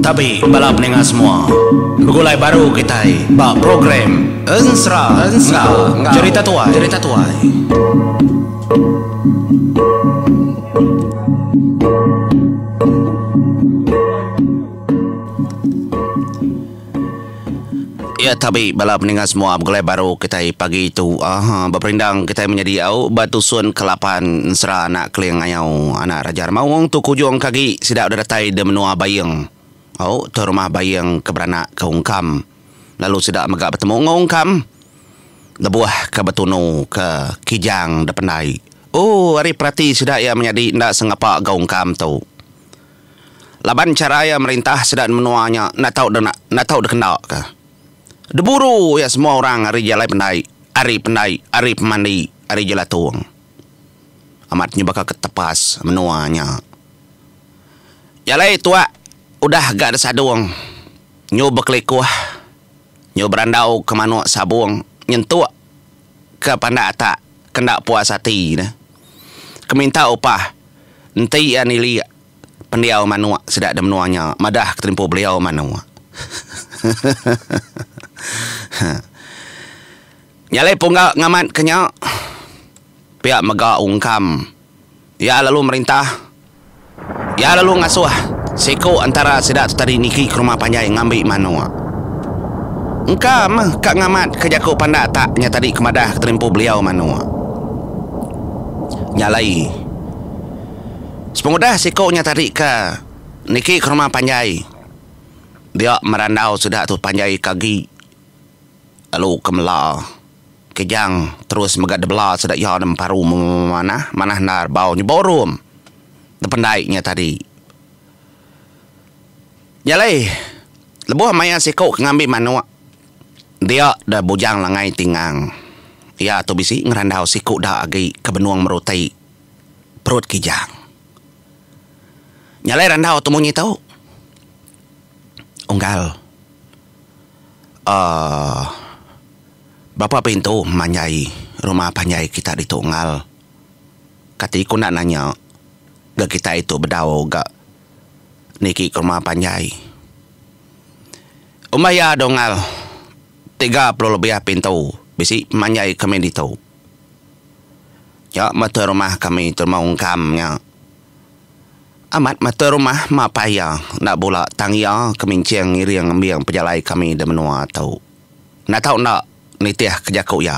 Tapi balap pendengar semua, begulai baru kita program Ensra cerita tuai. Ya, tapi bala pendengar semua, bergulai baru kita pagi itu berperindang kita menjadi batu sun kelapan sera anak keleng ayau anak raja mawang tu kujung kaki sidak udah datai de menua bayang tu rumah bayang keberanak ke ungkam lalu sidak megak bertemu ngungkam lebuah ke betunu ke kijang de pendai hari perhati sidak ya menjadi ndak sengapa ke ungkam tu laban cara ya merintah sidak menuanya nak tahu de kenal ke deburu ya semua orang hari jalai pendai, hari pemandi, hari jalatung. Amatnya bakal ketepas menuanya. Jalai tua, udah gak ada sadung. Nyo beklikuh, nyo berandau ke manuk sabung, nyentuk ke pandak tak, kendak puas hati. Keminta upah, nanti ya nili pendiau manuk sedak ada menuanya, madah ketempuh beliau manuk. Nyalai punggak ngamat kenyak pihak mega ungkam ya lalu merintah ya lalu ngasuh seko antara sedak tadi niki ke rumah panjai ngambil manua engkam kak ngamat kejaku pandak taknya tadi kemadah keterimpu beliau manua nyalai sepengudah sekonya tadi ke niki ke rumah panjai dia merandau sudah tu panjai kaki lalu kemela kejang terus megad belah sedak ya dem paru mana nar bau nyoborum dependaiknya tadi nyalai lebuh maya sikok ngambil manuk dia dah bujang langai tingang ya tu bisi ngerandau sikok dah agi ke benuang merutai perut kejang nyalai randau tu munyi tau unggal Bapa pintu manjai rumah panjai kita di Tunggal. Katiku nak nanya, gak kita itu berdau gak niki ke rumah panjai. Umaya dongal 30 lebih pintu bisi manjai kami di tu. Ya mata rumah kami termaungkamnya. Amat mata rumah mapaya nak bola tangya keminceng iriang ambiang pejalai kami de menua tau. Nak tahu nak nitiah kejaku ya.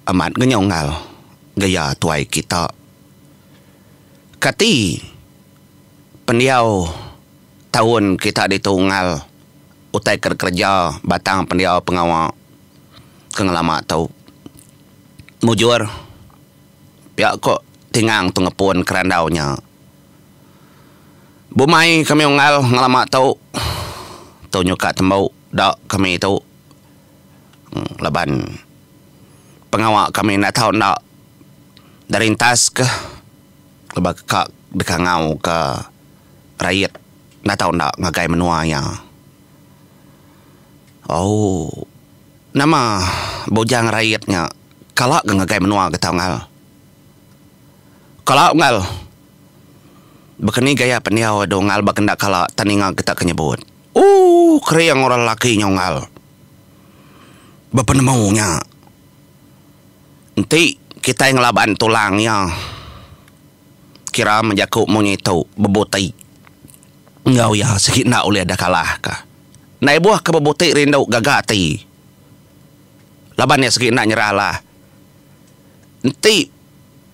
Amat genyongal gaya tuai kita. Kati pendiau tahun kita di Tunggal utai kerja batang pendiau pengawal kengelama tau. Mujur pihak kok tingang tu ngepun kerandaunya. Bumai kami ungal ngelama tau tau nyuka tembau dak kami tau laban pengawak kami nak tahu nak dari tas ke lebak kak dekangau ke rakyat nak tahu nak ngagai menuanya. Nama bojang rakyatnya kalak ngagai menua ke ngal. Kalak ngal bekeni gaya pendiau dongal bakendak kalak taninga kita kenyebut. Kriang orang laki nyongal. Bepenemaunya. Nanti kita yang ngelaban tulangnya. Kira menjakuk monyeto bebotai. Ngau ya sikit nak oleh ada kalah kah. Naik buah ke bebotai rindau gagati. Laban ya sikit nak nyerah lah. Nanti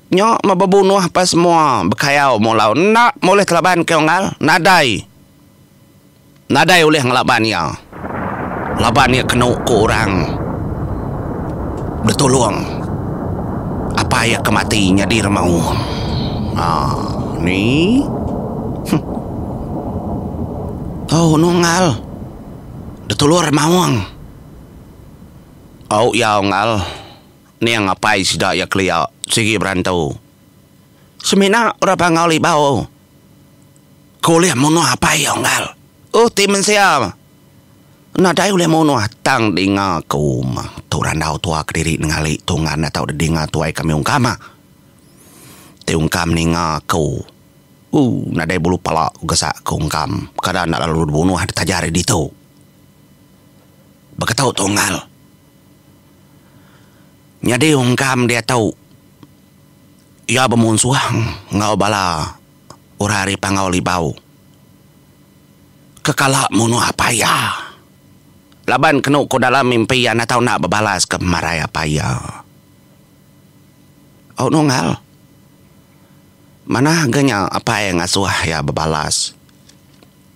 nyok mababunuh apa semua bekayau mulau. Nak boleh telaban ke ngal. Nadai oleh ngelabannya. Labannya kena ke orang. Bertolong. Apa ya kematinya di remau. Ni. Nungal. Bertolong remauang. Ya ngal. Ni yang ngapai sidak ya kelia. Sige berantau. Semina berapa ngali bau. Kau lihat mono apa ya ngal. Timen siapa? Nadai ule mono tang dinga ko turandau tua kediri ngali tungan atau dinga tuai kami ungkama. Te ungkam ninga ko. Nadai bulu pala gasak ko ungkam. Kada nak lalu bunuh ada tajari dito. Bakatau tunggal. Nyade ungkam dia tahu. Ya bemunsuang ngau bala urari pangau libau. Kekala munu apa ya? Laban kenu ko dalam mimpi ya natau nak berbalas ke maraya paya. Oh nungal. Mana ganya apa yang asuh ya berbalas.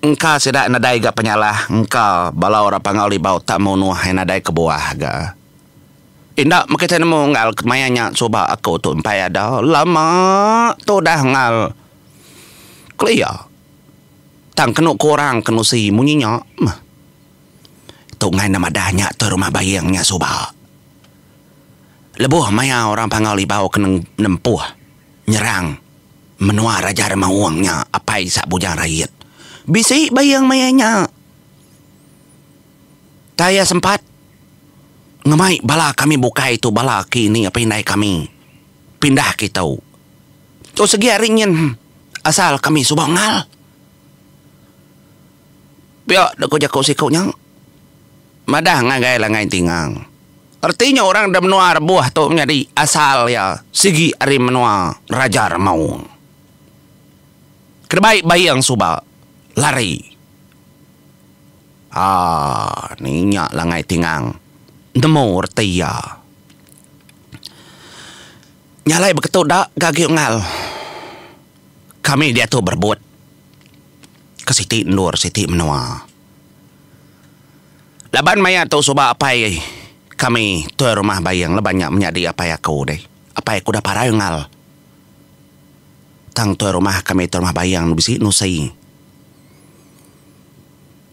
Engkau sedak nadai ga penyalah. Engkau bala orang pangau libau tak mau nuah nadai ke bawah ga. Indak makita nemu ngal kemayanya coba aku tu empai ada lama tu dah ngal. Clear. Tang kenu korang kenu si munyinya. Tu ngai nama dahnya tu rumah bayangnya coba. Lebuh maya orang pangau libau kena nempuh. Nyerang. Menua raja remah uangnya apa isak bujang rakyat. Bisi bayang mayanya. Taya sempat. Ngemai bala kami buka itu bala kini apa indai kami. Pindah kita. Tu segi harinyan. Asal kami subang ngal. Biar dak ko jako sikaunya. Madah ngagai langai tingang. Artinya orang dah menua buah tu menjadi asal ya. Segi ari menua raja mau. Kebaik bayang subak. Lari. Ninya langai tingang. Nemu artiya. Nyalai begitu dak gagi ngal. Kami dia tu berbuat. Ke Siti Nur, Siti menua. Laban maya tu subak apa kami tu rumah bayang lebanyak menjadi apa aku deh. Apa aku dah parah ngal. Tang tu rumah kami tu rumah bayang bisi nusi.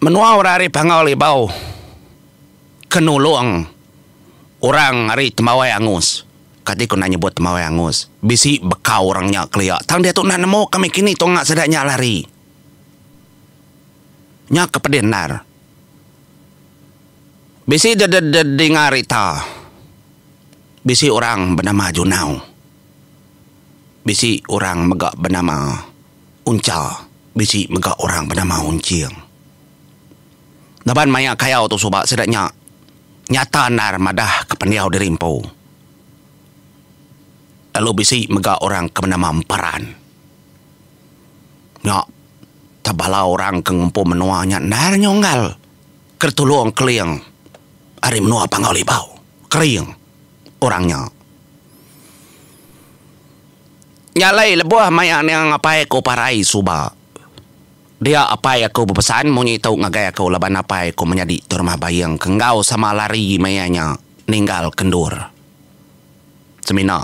Menua orang pangau libau. Kenulung. Orang hari temawai angus. Kati ko nanya buat temawai angus. Bisi bekau orangnya keliak. Tang dia tu nak nemu kami kini tu ngak sedaknya lari. Nyak kepedenar. Bisi dengar ita. Bisi orang bernama Junau. Bisi orang megak bernama Unca. Bisi megak orang bernama Unciang. Daban maya kayau tu subak sedaknya. Nyata nar madah kependiau dirimpo. Lalu bisi megak orang ke bernama Emparan. Nyak. Tabala orang kengumpu menuanya nar nyonggal. Kertuluang keliang. Ari menua pangau libau. Kering. Orangnya. Nyalai lebuah mayan yang apa ko parai suba. Dia apa aku berpesan munyi tau ngagai aku laban apa aku menjadi tu rumah bayang. Kenggau sama lari mayanya. Ninggal kendur. Semina.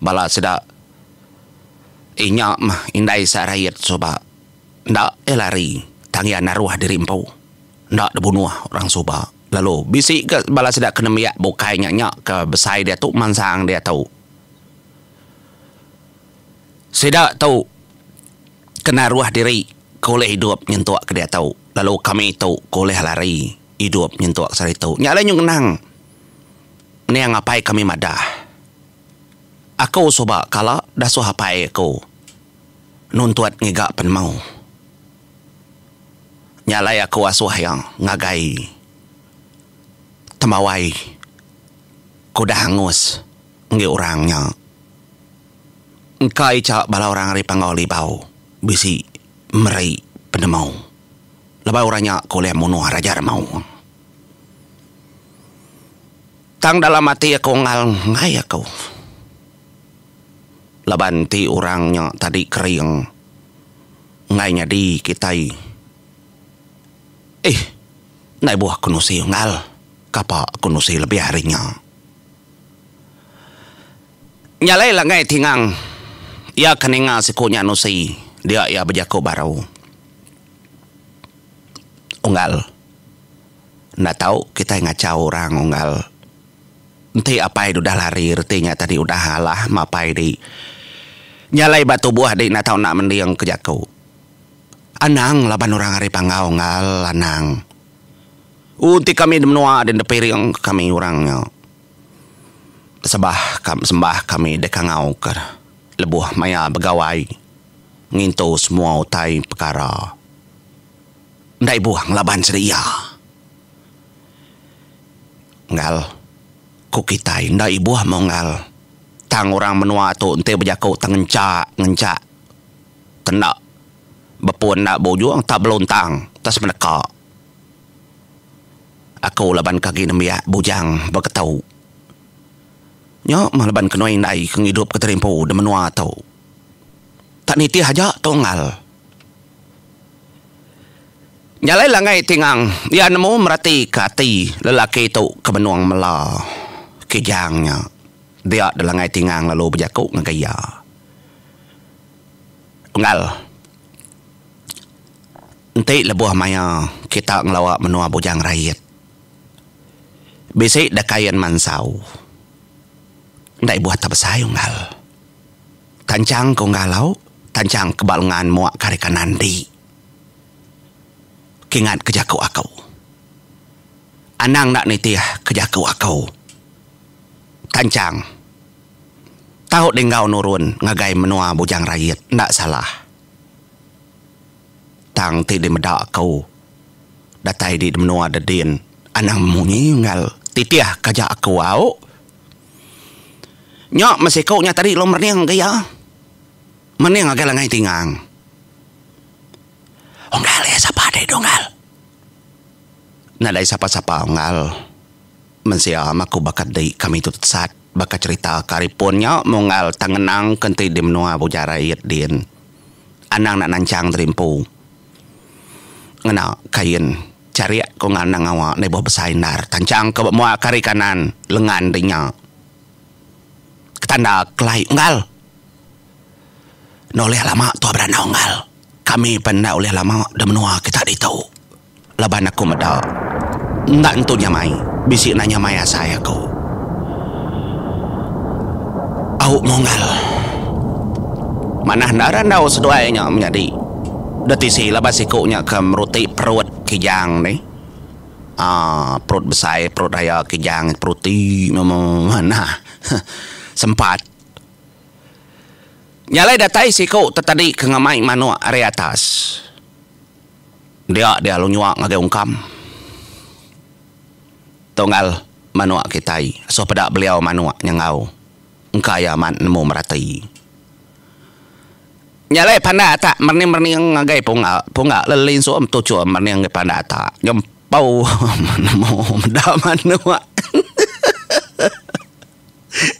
Bala sedak. Inya mah indai sarayat suba. Ndak lari. Tangian naruah dirimpau. Ndak dibunuh orang suba. Lalu bisi ke bala sedak kena miak bukainya nyak ke besai dia tu mansang dia tahu. Sedak tahu kena ruah diri koleh hidup nyentuak ke dia tahu. Lalu kami tahu koleh lari hidup nyentuak sari tahu. Nyala nyung kenang. Ni yang ngapai kami madah. Aku soba kala dah so hapai aku. Nuntuat ngigak pen mau. Nyalai aku asuh yang ngagai. Temawai. Kuda hangus. Ngi orangnya. Engkai cak bala orang hari pangau libau. Bisi meri pendemau. Lebai orangnya koleh munuh raja mau. Tang dalam hati aku ngai aku. Laban ti orangnya tadi kering. Ngainya di kitai. Nai buah kunusi ngal. Kapa kunusi lebih harinya. Nyalai lah ngai tingang. Ia keninga sikunya nusi. Dia ia berjaku baru. Unggal. Nggak tahu kita ngacau orang unggal. Nanti apa itu udah lari. Artinya tadi udah halah. Mapai di. Nyalai batu buah di. Nggak tahu nak mendiang kejaku. Anang laban orang hari pangau ngal. Anang. Unti kami menua dan depiring kami orangnya. Sembah kami dekangau ke lebuh maya begawai. Nginto semua utai perkara. Ndai buang laban sedia. Ngal. Kukitai ndai buah mongal. Tang orang menua tu ente berjakau tang ngencak. Tendak. Bepun nak bojuang tak belontang. Tas menekak. Aku laban kaki nemiak bujang berketau. Nyok malaban kenoi ndai keng hidup keterimpu de menua tau. Tak niti haja tonggal. Nyalai langai tingang, dia nemu merati kati lelaki tu kebenuang mela. Kijangnya. Dia de langai tingang lalu berjakuk ngagaya. Tonggal. Enti lebuh maya kita ngelawak menua bujang rakyat. Besik dakayan mansau. Ndai buat tak besayung ngal. Tancang ko ngalau, tancang kebalungan muak karikan nandi. Kingat kejakau aku. Anang nak nitiah kejakau aku. Tancang. Tahu denggau nurun ngagai menua bujang rakyat, ndak salah. Tang ti di medak aku. Datai di menua dedin. Anang munyi ngal. Titiah kajak aku au. Nyok masih kau nya tadi lo merniang gaya. Merniang agak langai tingang. Onggal ya siapa deh dongal. Nadai siapa-siapa onggal. Mensiam aku bakat di kami tu sat bakat cerita karipunnya mongal tangenang kenti di menua bujara iet din. Anang nak nancang terimpu. Ngena kain cari ko nganang awak nebo besainar tancang ke mua kari kanan lengan dinya ketanda kelai unggal noleh lama tua berana unggal kami pernah oleh lama dah menua kita ditau laban aku meda ndak entu nyamai bisik nanya maya saya ko au monggal manah narandau seduainya menjadi datisi laban sikuknya ke meruti perut kijang ni. Perut besar, perut raya kijang, peruti mana sempat. Nyalai datai sikuk tadi ke ngamai manua area atas. Dia lu nyuak ngagai ungkam. Tonggal manua kitai. So pedak beliau manua nyangau. Engkaya man nemu merati. Nyalai panda tak merni ngagai punga lelin so tu cua merni ngagai panda tak nyempau mau dah manua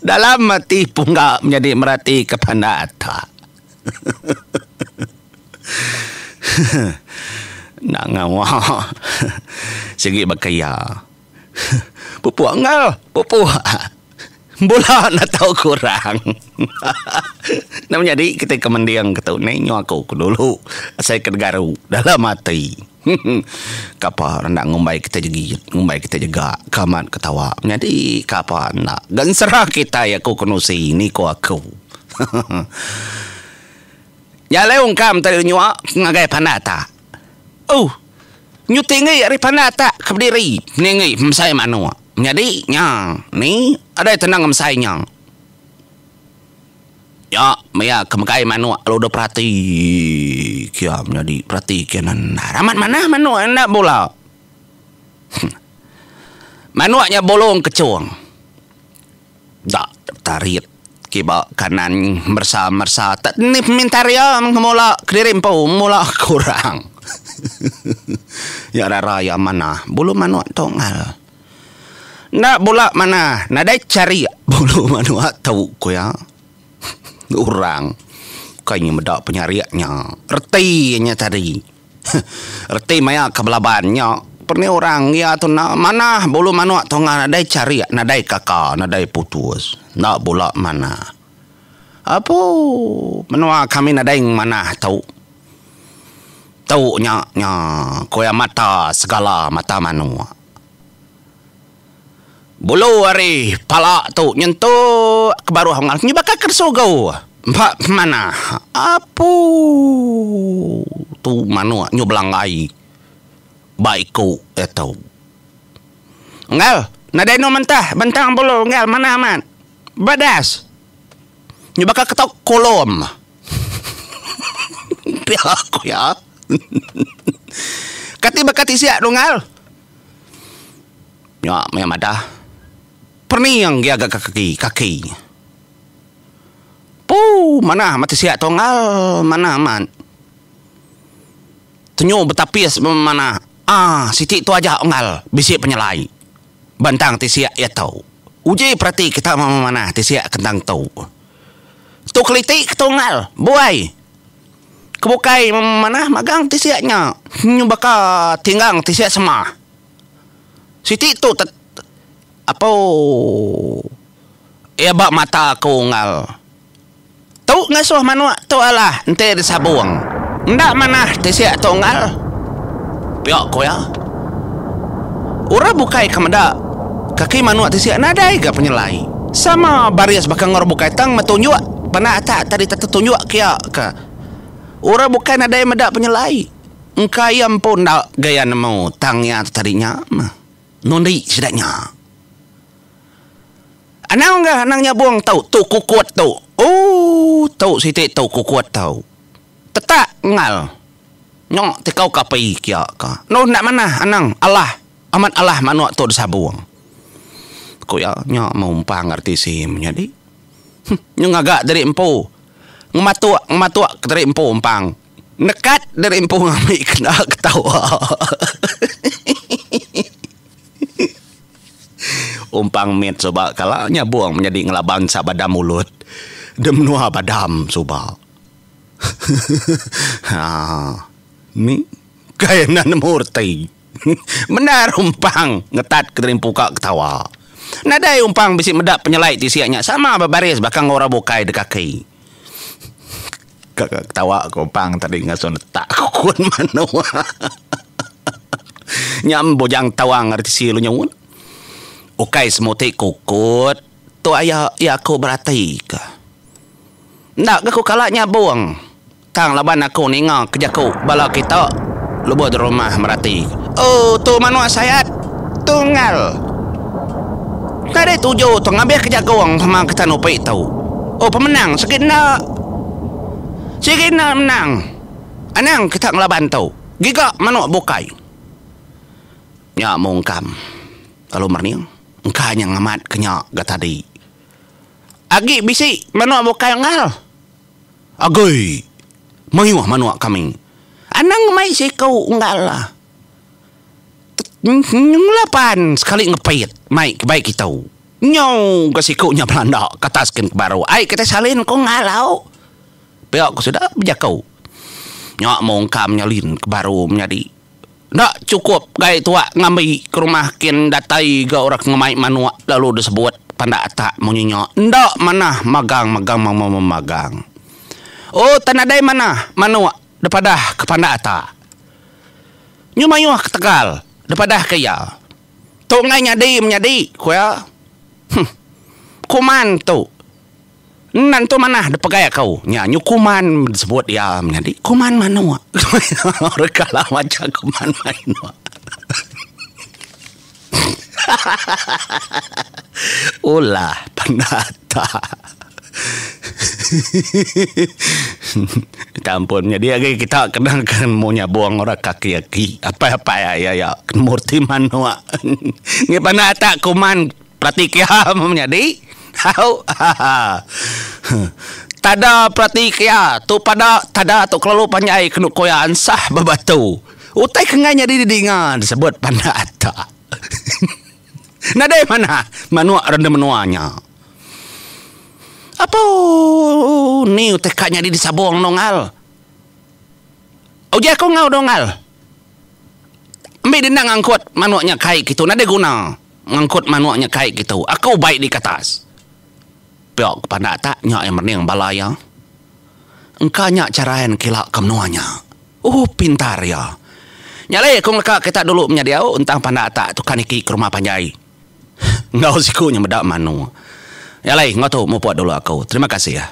dalam mati punga menjadi merati ke panda tak nak ngawa segi bakaya pupu ngal pupu bola nak tahu kurang. Nak menjadi kita kemendiang ketau nenyo aku dulu. Saya kegaru dalam mati. Kapal nak ngumbai kita jegit, ngumbai kita jaga, kaman ketawa. Jadi kapal nak ganserah kita ya aku kenusi ni ko aku. Ya leung kam tadi nyuak ngagai panata. Oh. Nyutingi ari panata kebdiri. Ningi saya manua. Jadi nyang ni ada tenang saya ya maya kemakai manua lo udah perhati kia menjadi perhati kianan ramat mana manua nak bola manuanya bolong kecuang tak tarik kiba kanan mersa tak ni mintaria mula kirim pau mula kurang ya raya mana bulu manua tongal. Nak bola mana? Nak dai cari bulu manua tahu ko ya. Orang kayaknya medak penyariaknya. Retinya tadi. Reti maya kebelabannya. Perni orang ya tu nak mana bulu manua tu nak dai cari, nak dai kakak, nak dai putus. Nak bola mana? Apa menua kami nak dai mana tahu? Tahu nya ko ya mata segala mata manua. Bulu hari palak tu nyentuh kebaru hangal ni bakal kersogau. Pak mana? Apa tu manua nyoblang ai. Baikku etau. Ngal, nadai no mentah, bentang bulu, ngal, mana aman. Badas. Nyu bakal ketok kolom. Pia aku ya. Kati bakati siak dong ngal. Ya, memang ada. Perni yang dia agak kaki. Mana mati siak tongal, mana aman. Tenyu betapis mana. Siti tu aja ngal, bisik penyelai. Bantang tisiak ya tahu. Uji perhati kita mana tisiak kentang tahu. Tu kelitik tongal, buai. Kebukai mana magang tisiaknya. Nyu baka tinggang tisiak semua. Siti tu apa? Ya bak mata aku ngal. Tu ngasuh manua tu alah ente disabuang. Ndak mana tisiak tu ngal. Piok ko ya. Ura bukai kamada. Kaki manua tisiak nadai ga penyelai. Sama barias bakang ngor bukai tang matunjuk. Pana tak tadi tertunjuk kia ka. Ura bukai nadai meda penyelai. Engkai ampun dak gaya nemu tangnya tadinya mah. Nondi sedaknya. Anang enggak anangnya buang tahu tu kukuat tu. Tahu siti tahu kukuat tahu. Tetak ngal. Nyok tikau kapai kia ka. No nak mana anang Allah. Amat Allah manu tu disabuang. Ko ya nyok mau umpang ngerti sih menjadi. Nyok agak dari empu. Ngematuk dari empu umpang. Nekat dari empu ngambil kena ketawa. Umpang mit coba kalanya buang menjadi ngelaban sabadam mulut demnua badam coba. Ni kayanan murti. Benar umpang ngetat kerimpuka ketawa. Nadai umpang bisik medak penyelai tisiaknya sama babaris bakang ora bukai de kaki. Kakak ketawa ke umpang tadi ngason tak kuat manua. Nyam bojang tawang arti silu nyawun. Ukai semuti kukut. Tu ayah ya aku berhati ke. Ndak aku kalaknya buang. Tang laban aku ninga kejaku bala kita. Lubu di rumah merhati. Tu manua sayat. Tunggal. Tadi tujuh tu ngambil kejakuang pemang kita nupai tau. Pemenang. Sikit nak menang. Anang kita ngelaban tau. Giga manua bukai. Ya mungkam. Kalau merniang. Engkanya ngamat kenyak ga tadi. Agi bisi manua bukai ngal. Agoi. Mayuh manua kami. Anang mai si kau ngal lah. Ngelapan sekali ngepait. Mai kebaik kita. Nyau kasikunya Belanda kataskan ke baru. Ai kita salin kau ngalau. Pihak ku sudah berjakau. Nyak mongkam nyalin ke baru menjadi. Ndak cukup gaya tua ngambil ke rumah kin datai ga orang ngemai manua lalu disebut pandak tak munyinya. Ndak mana magang. Tanadai mana manua daripada ke pandak tak. Nyumayuh ke Tegal daripada kaya. Tu ngai nyadi kuya. Kuman tu. Nan tu mana depagai kau? Nya nyukuman disebut ya menjadi kuman manua. Rekala macam kuman manua. Ulah penata. Tampunnya dia kita kenangkan maunya buang orang kaki apa ya murti manua. Ngi penata kuman pratikya menjadi. Hau, tada pratikya tu pada tada tu kalau panjai kenuk koyan sah babatu. Utai kenganya di didingan disebut pandata. Nadai mana manua renda menuanya. Apa ni utai kanya di disabong nongal. Ujai ko ngau dongal. Ambil dendang angkut manuaknya kai gitu. Nadai guna ngangkut manuaknya kai gitu. Aku baik di atas. Piok kepada tak nyak yang mending balaya. Engkau nyak carain kilak kemenuanya. Pintar ya. Nyalai kong leka kita dulu menjadi entang pandak tak tu kaniki ke rumah panjai. Ngau sikunya medak manu. Nyalai ngau tu mau buat dulu aku. Terima kasih ya.